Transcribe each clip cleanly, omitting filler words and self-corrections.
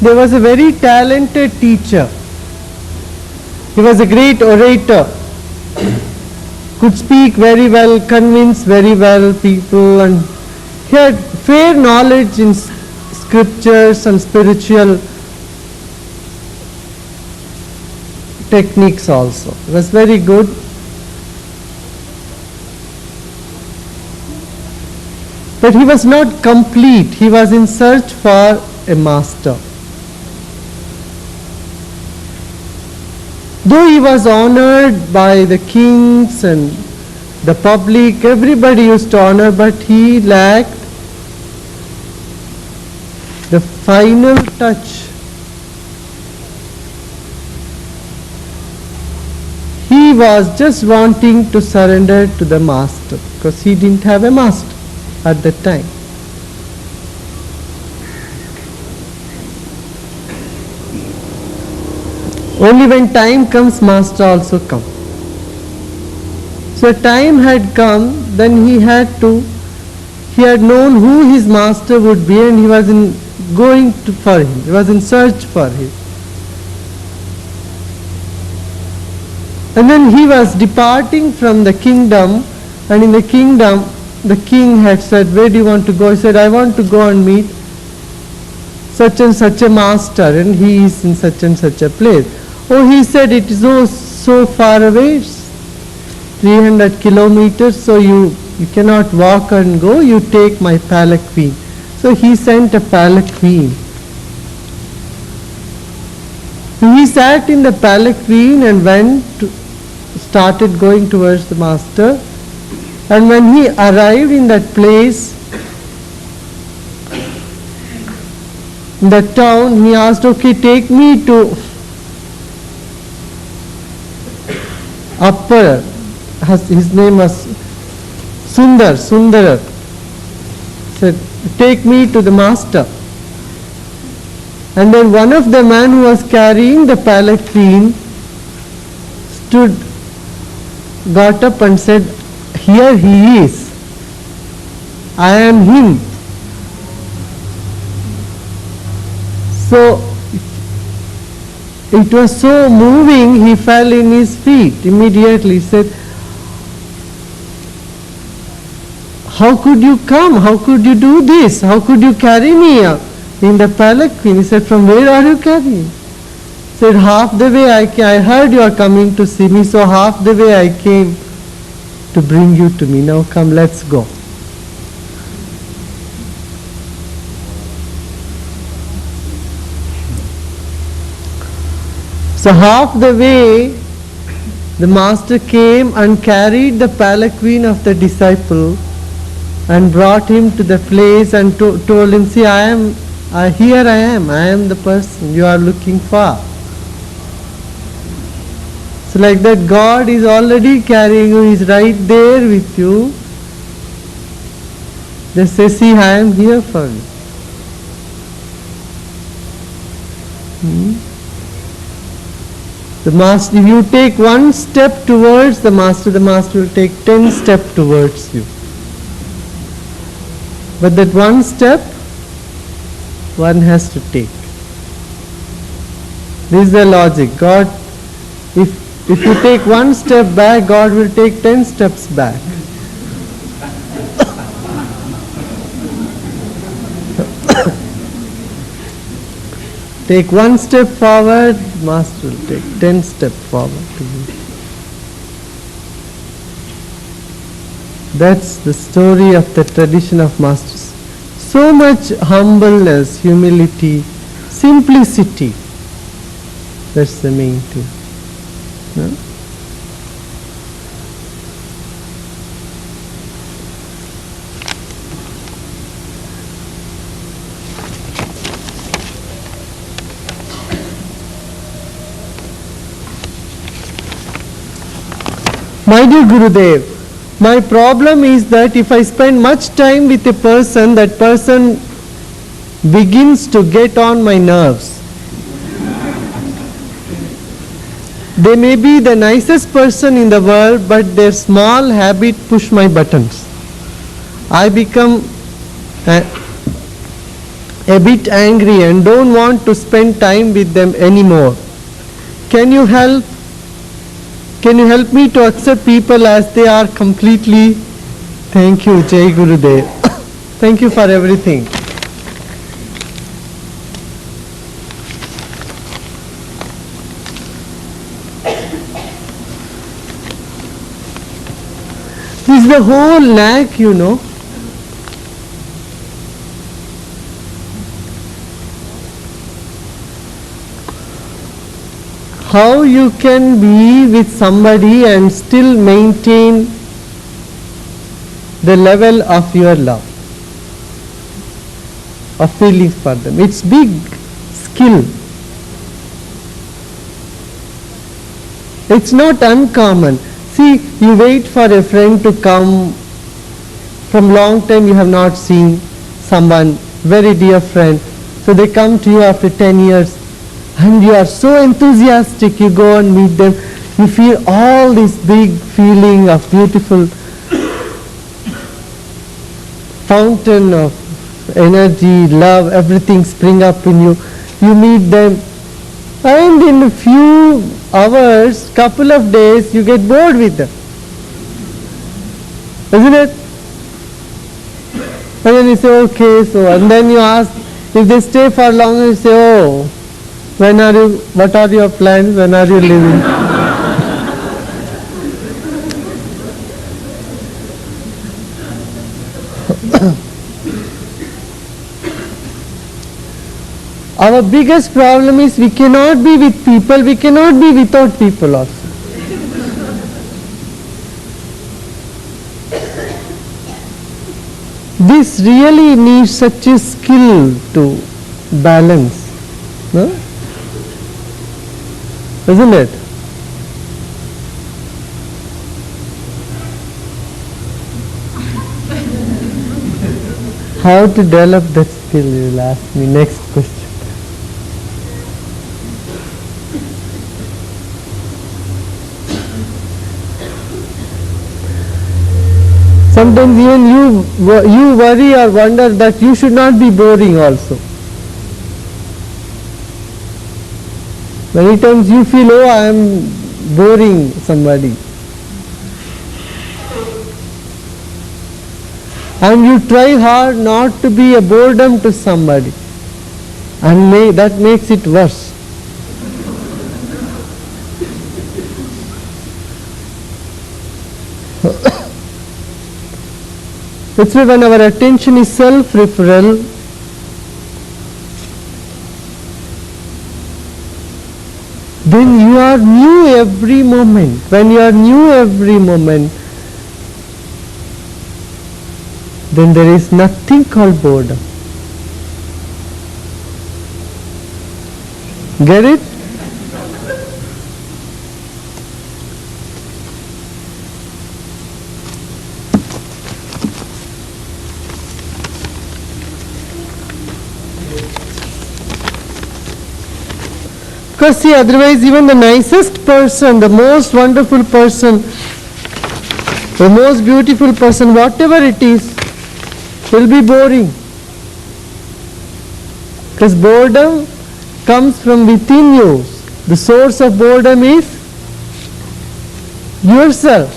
there was a very talented teacher. He was a great orator, could speak very well, convince very well people, and he had fair knowledge in scriptures and spiritual techniques also. It was very good. But he was not complete. He was in search for a master. Though he was honored by the kings and the public, everybody used to honor, but he lacked the final touch. He was just wanting to surrender to the master because he didn't have a master at that time. Only when time comes, master also comes. So time had come, then he had known who his master would be, and he was for him. He was in search for him. And then he was departing from the kingdom, and in the kingdom, the king had said, "Where do you want to go?" He said, "I want to go and meet such and such a master, and he is in such and such a place." Oh, he said, "It is so far away, it's 300 kilometers, so you cannot walk and go, you take my palanquin." So he sent a palanquin. He sat in the palanquin and started going towards the master. And when he arrived in that place, in that town, he asked, "Okay, take me to upper," his name was Sundar. Said, "Take me to the master." And then one of the men who was carrying the palanquin got up and said, "Here he is. I am him." So it was so moving, he fell in his feet immediately. He said, "How could you come? How could you do this? How could you carry me in the palanquin?" He said, "From where are you carrying?" He said, "Half the way I heard you are coming to see me, so half the way I came to bring you to me. Now come, let's go." So half the way, the master came and carried the palanquin of the disciple and brought him to the place and told him, "See, here I am the person you are looking for." So like that, God is already carrying you, He is right there with you. Just say, "See, I am here for you." The master, if you take one step towards the master will take 10 steps towards you. But that one step, one has to take. This is the logic. God, if you take one step back, God will take 10 steps back. Take one step forward, Master will take 10 steps forward to you. That's the story of the tradition of Masters. So much humbleness, humility, simplicity. That's the main thing. No? My dear Gurudev, my problem is that if I spend much time with a person, that person begins to get on my nerves. They may be the nicest person in the world, but their small habit push my buttons. I become a bit angry and don't want to spend time with them anymore. Can you help? Can you help me to accept people as they are completely? Thank you, Jai Gurudev. Thank you for everything. This is the whole knack, you know. How you can be with somebody and still maintain the level of your love, of feelings for them. It's big skill. It's not uncommon. See, you wait for a friend to come from long time you have not seen someone, very dear friend. So they come to you after 10 years and you are so enthusiastic, you go and meet them. You feel all this big feeling of beautiful fountain of energy, love, everything spring up in you. You meet them and in a few hours, couple of days, you get bored with them. Isn't it? And then you say, okay, so, and then you ask, if they stay for longer, you say, oh, what are your plans, when are you leaving? Our biggest problem is we cannot be with people, we cannot be without people also. This really needs such a skill to balance, no? Isn't it? How to develop that skill, you will ask me next question. Sometimes even you worry or wonder that you should not be boring also. Many times you feel, oh, I am boring somebody. And you try hard not to be a boredom to somebody. And that makes it worse. That's why when our attention is self-referral, then you are new every moment. When you are new every moment, then there is nothing called boredom. Get it? Because see, otherwise even the nicest person, the most wonderful person, the most beautiful person, whatever it is, will be boring. Because boredom comes from within you. The source of boredom is yourself.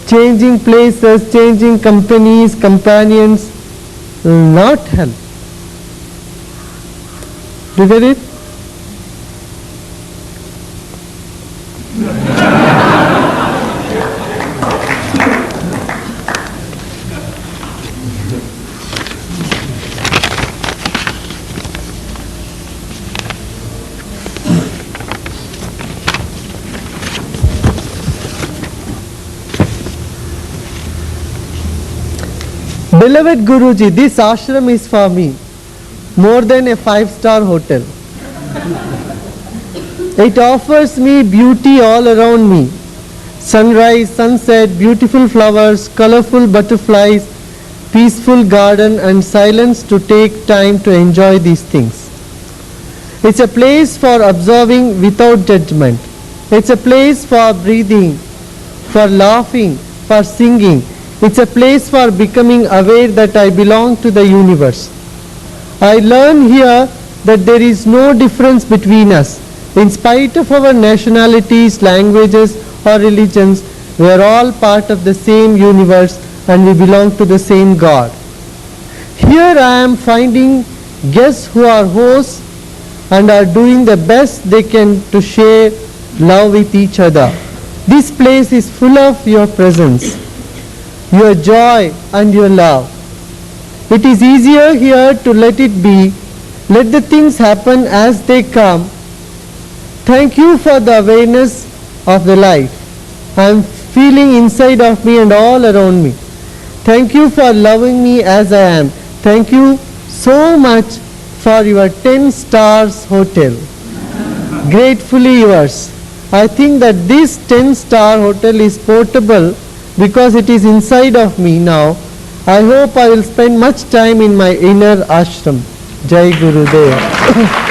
Changing places, changing companies, companions will not help. Do you get it? Beloved Guruji, this ashram is for me more than a 5-star hotel. It offers me beauty all around me. Sunrise, sunset, beautiful flowers, colorful butterflies, peaceful garden and silence to take time to enjoy these things. It's a place for observing without judgment. It's a place for breathing, for laughing, for singing. It's a place for becoming aware that I belong to the universe. I learn here that there is no difference between us. In spite of our nationalities, languages, or religions, we are all part of the same universe and we belong to the same God. Here I am finding guests who are hosts and are doing the best they can to share love with each other. This place is full of your presence, your joy and your love. It is easier here to let it be, let the things happen as they come. Thank you for the awareness of the life I am feeling inside of me and all around me. Thank you for loving me as I am. Thank you so much for your 10 stars hotel. Gratefully yours. I think that this 10-star hotel is portable because it is inside of me now. I hope I will spend much time in my inner ashram. Jai Gurudev.